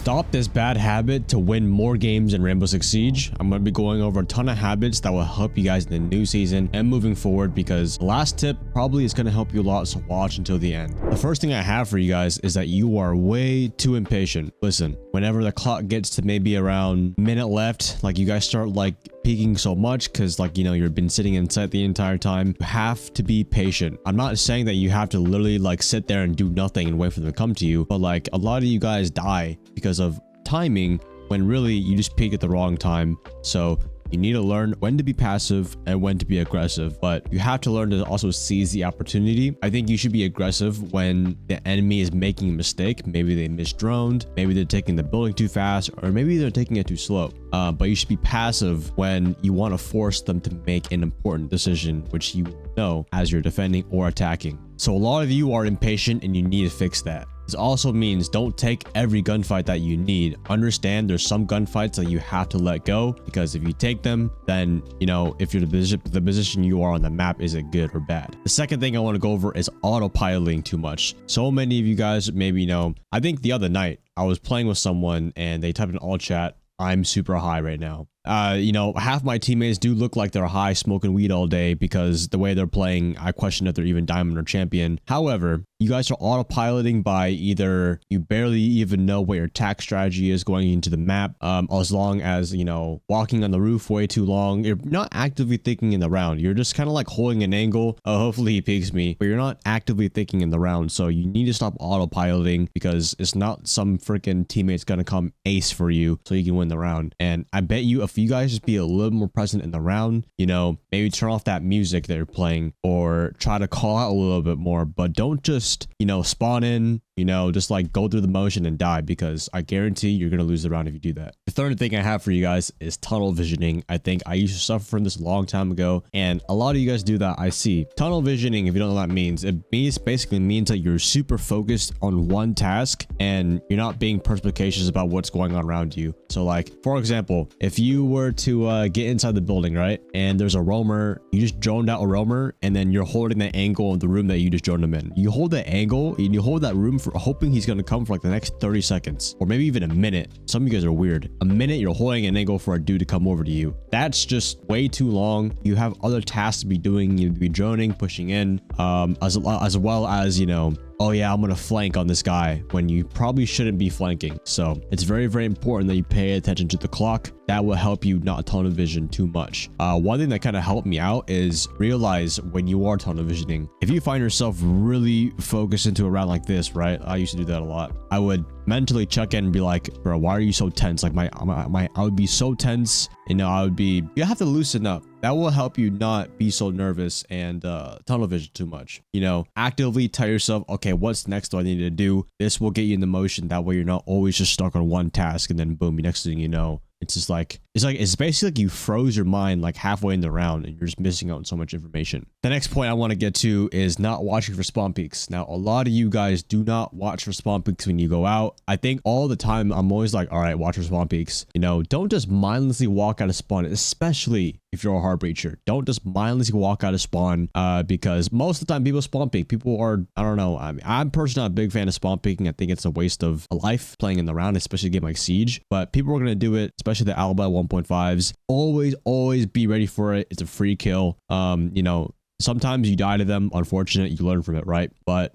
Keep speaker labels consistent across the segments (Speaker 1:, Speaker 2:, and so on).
Speaker 1: stop this bad habit to win more games in Rainbow Six Siege, I'm going to be going over a ton of habits that will help you guys in the new season and moving forward, because the last tip probably is going to help you a lot, so watch until the end. The first thing I have for you guys is that you are way too impatient. Listen, whenever the clock gets to maybe around minute left, like you guys start like peaking so much because like, you know, you've been sitting inside the entire time. You have to be patient. I'm not saying that you have to literally like sit there and do nothing and wait for them to come to you, but like a lot of you guys die because of timing when really you just peak at the wrong time. So you need to learn when to be passive and when to be aggressive, but you have to learn to also seize the opportunity. I think you should be aggressive when the enemy is making a mistake. Maybe they misdroned, maybe they're taking the building too fast, or maybe they're taking it too slow. But you should be passive when you want to force them to make an important decision, which you know as you're defending or attacking. So a lot of you are impatient and you need to fix that. This also means don't take every gunfight that you need. Understand there's some gunfights that you have to let go, because if you take them, then, you know, if you're the position you are on the map, is it good or bad? The second thing I want to go over is autopiloting too much. So many of you guys maybe know, I think the other night I was playing with someone and they typed in all chat, "I'm super high right now." You know, half my teammates do look like they're high smoking weed all day, because the way they're playing, I question if they're even diamond or champion. However, you guys are autopiloting by either you barely even know what your attack strategy is going into the map, as long as, you know, walking on the roof way too long. You're not actively thinking in the round. You're just kind of like holding an angle. Oh, hopefully he peeks me, but you're not actively thinking in the round. So you need to stop autopiloting, because it's not some freaking teammate's gonna come ace for you so you can win the round. And I bet you if you guys just be a little more present in the round, you know, maybe turn off that music that you're playing or try to call out a little bit more, but don't just, you know, spawn in, you know, just like go through the motion and die, because I guarantee you're going to lose the round if you do that. The third thing I have for you guys is tunnel visioning. I think I used to suffer from this a long time ago, and a lot of you guys do that. I see. Tunnel visioning, if you don't know what that means, it basically means that you're super focused on one task and you're not being perspicacious about what's going on around you. So like, for example, if you were to get inside the building, right, and there's a roamer, you just droned out a roamer, and then you're holding the angle of the room that you just droned him in. You hold that angle and you hold that room for hoping he's going to come for like the next 30 seconds or maybe even a minute. Some of you guys are weird. A minute you're holding an angle for a dude to come over to you. That's just way too long. You have other tasks to be doing. You need to be droning, pushing in, as well as, you know, oh yeah, I'm gonna flank on this guy, when you probably shouldn't be flanking. So it's very, very important that you pay attention to the clock. That will help you not tunnel vision too much. One thing that kind of helped me out is realize when you are tunnel visioning, if you find yourself really focused into a round like this, right? I used to do that a lot. I would mentally check in and be like, bro, why are you so tense? Like I would be so tense, you know, you have to loosen up. That will help you not be so nervous and tunnel vision too much. You know, actively tell yourself, okay, what's next do I need to do? This will get you in the motion. That way you're not always just stuck on one task and then boom, next thing you know, it's just like, it's basically like you froze your mind like halfway in the round and you're just missing out on so much information. The next point I want to get to is not watching for spawn peaks. Now, a lot of you guys do not watch for spawn peaks when you go out. I think all the time I'm always like, all right, watch for spawn peaks. You know, don't just mindlessly walk out of spawn, especially if you're a hard breacher. Don't just mindlessly walk out of spawn, because most of the time people spawn peek. People are, I don't know. I mean, I'm personally not a big fan of spawn peeking. I think it's a waste of a life playing in the round, especially a game like Siege. But people are going to do it, especially the Alba 1.5s. Always be ready for it. It's a free kill. You know, sometimes you die to them. Unfortunate, you learn from it, right? But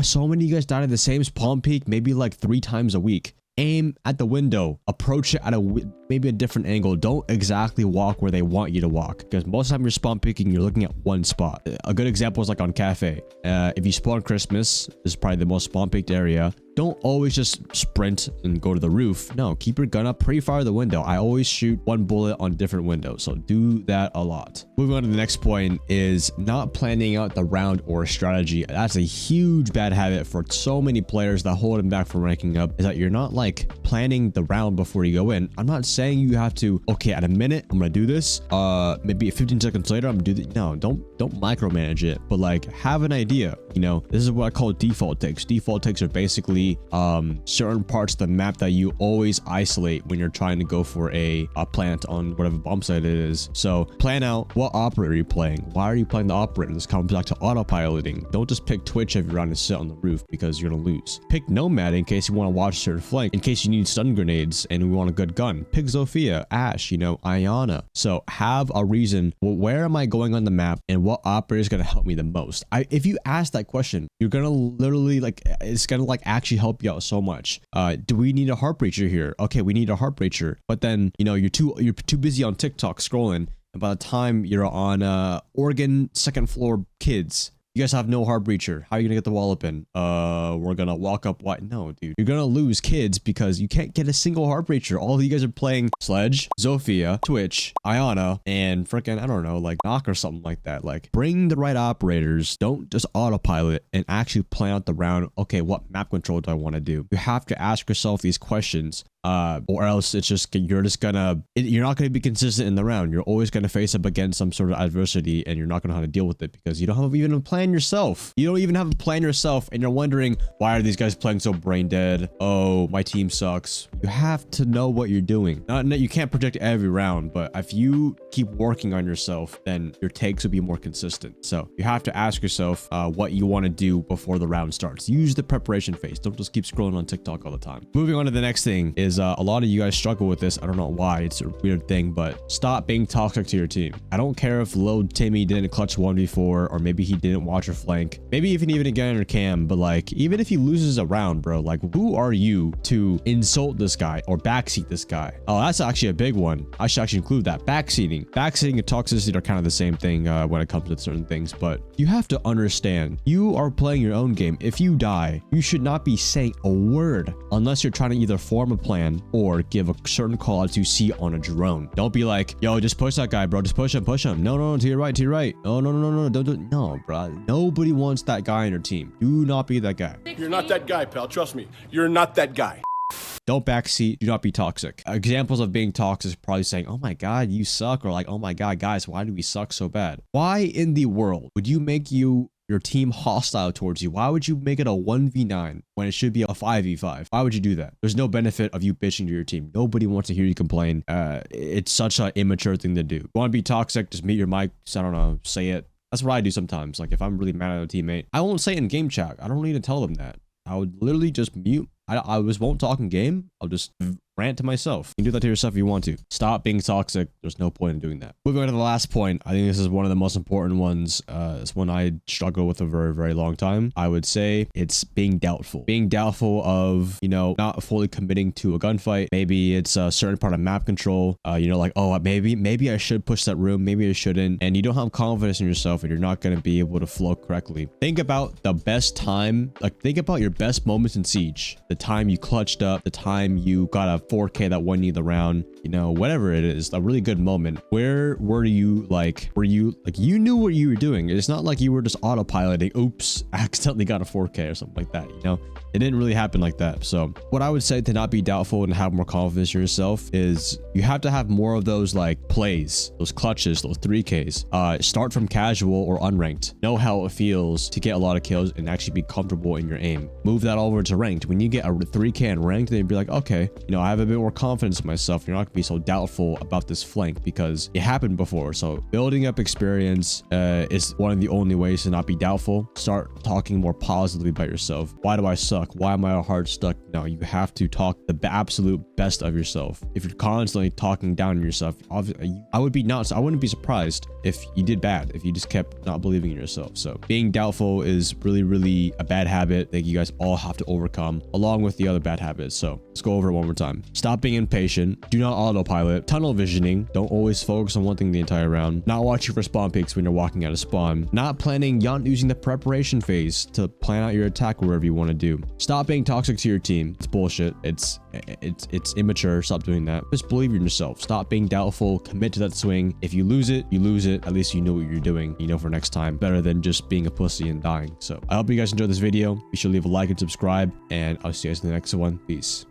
Speaker 1: so many of you guys die to the same spawn peak, maybe like 3 times a week. Aim at the window, approach it at maybe a different angle. Don't exactly walk where they want you to walk, because most of the time you're spawn picking, you're looking at one spot. A good example is like on Cafe. If you spawn Christmas, this is probably the most spawn picked area. Don't always just sprint and go to the roof. No, keep your gun up, pre-fire the window. I always shoot one bullet on different windows, so do that a lot. Moving on to the next point is not planning out the round or strategy. That's a huge bad habit for so many players that hold them back from ranking up, is that you're not like planning the round before you go in. I'm not saying saying you have to, okay, at a minute, I'm going to do this. Maybe 15 seconds later, I'm going to do that. No, don't micromanage it, but like have an idea. You know, this is what I call default takes. Default takes are basically certain parts of the map that you always isolate when you're trying to go for a plant on whatever bomb site it is. So plan out what operator are you playing? Why are you playing the operator? This comes back to autopiloting. Don't just pick Twitch if you're trying to sit on the roof because you're gonna lose. Pick Nomad in case you want to watch a certain flank, in case you need stun grenades and we want a good gun. Pick Zofia, Ash, you know, Ayana. So have a reason. Well, where am I going on the map and what operator is gonna help me the most? If you ask that question, you're gonna literally like, it's gonna like actually help you out so much. Do we need a heart breacher here? Okay, we need a heart breacher, but then you know you're too busy on TikTok scrolling, and by the time you're on Oregon second floor kids, you guys have no heart breacher. How are you gonna get the wall open? We're gonna walk up. What? No, dude. You're gonna lose kids because you can't get a single heart breacher. All of you guys are playing Sledge, Zofia, Twitch, Ayana, and freaking, I don't know, like Knock or something like that. Like, bring the right operators. Don't just autopilot and actually plan out the round. Okay, what map control do I want to do? You have to ask yourself these questions. Or else it's just, you're not going to be consistent in the round. You're always going to face up against some sort of adversity and you're not going to know how to deal with it because you don't have even a plan yourself. You don't even have a plan yourself and you're wondering, why are these guys playing so brain dead? Oh, my team sucks. You have to know what you're doing. You can't predict every round, but if you keep working on yourself, then your takes will be more consistent. So you have to ask yourself what you want to do before the round starts. Use the preparation phase. Don't just keep scrolling on TikTok all the time. Moving on to the next thing is a lot of you guys struggle with this. I don't know why. It's a weird thing, but stop being toxic to your team. I don't care if Lil Timmy didn't clutch 1v4 or maybe he didn't watch your flank. Maybe even get under cam, but like, even if he loses a round, bro, like who are you to insult this guy or backseat this guy? Oh, that's actually a big one. I should actually include that. Backseating and toxicity are kind of the same thing when it comes to certain things, but you have to understand you are playing your own game. If you die, you should not be saying a word unless you're trying to either form a plan or give a certain call out to see on a drone. Don't be like, yo, just push that guy, bro. Just push him. No, to your right. No, don't do it. No, bro. Nobody wants that guy on your team. Do not be that guy.
Speaker 2: You're not that guy, pal. Trust me. You're not that guy.
Speaker 1: Don't backseat. Do not be toxic. Examples of being toxic is probably saying, oh my God, you suck. Or like, oh my God, guys, why do we suck so bad? Why in the world would you make your team hostile towards you? Why would you make it a 1v9 when it should be a 5v5? Why would you do that? There's no benefit of you bitching to your team. Nobody wants to hear you complain. It's such an immature thing to do. You want to be toxic, just mute your mic. I don't know, say it. That's what I do sometimes. Like if I'm really mad at a teammate, I won't say it in game chat. I don't need to tell them that. I would literally just mute. I just won't talk in game. I'll just rant to myself. You can do that to yourself if you want to. Stop being toxic. There's no point in doing that. Moving on to the last point. I think this is one of the most important ones. It's one I struggle with a very, very long time. I would say it's being doubtful. Being doubtful of, you know, not fully committing to a gunfight. Maybe it's a certain part of map control. You know, like, oh, maybe I should push that room. Maybe I shouldn't. And you don't have confidence in yourself and you're not going to be able to flow correctly. Think about the best time. Like, think about your best moments in Siege. The time you clutched up, the time you got a 4K that won you the round, you know, whatever it is, a really good moment. Where were you you knew what you were doing? It's not like you were just autopiloting, oops, accidentally got a 4K or something like that, you know? It didn't really happen like that. So what I would say to not be doubtful and have more confidence in yourself is you have to have more of those like plays, those clutches, those 3Ks. Start from casual or unranked. Know how it feels to get a lot of kills and actually be comfortable in your aim. Move that over to ranked. When you get a 3K in ranked, then you'd be like, okay, you know, I have a bit more confidence in myself. You're not gonna be so doubtful about this flank because it happened before. So building up experience is one of the only ways to not be doubtful. Start talking more positively about yourself. Why do I suck? Why am I hard stuck? No, you have to talk the absolute best of yourself. If you're constantly talking down on yourself, I wouldn't be surprised if you did bad, if you just kept not believing in yourself. So being doubtful is really, really a bad habit that you guys all have to overcome along with the other bad habits. So let's go over it one more time. Stop being impatient. Do not autopilot. Tunnel visioning. Don't always focus on one thing the entire round. Not watching for spawn peaks when you're walking out of spawn. Not using the preparation phase to plan out your attack wherever you want to do. Stop being toxic to your team. It's bullshit. It's immature. Stop doing that. Just believe in yourself. Stop being doubtful. Commit to that swing. If you lose it, you lose it. At least you know what you're doing. You know for next time. Better than just being a pussy and dying. So I hope you guys enjoyed this video. Be sure to leave a like and subscribe. And I'll see you guys in the next one. Peace.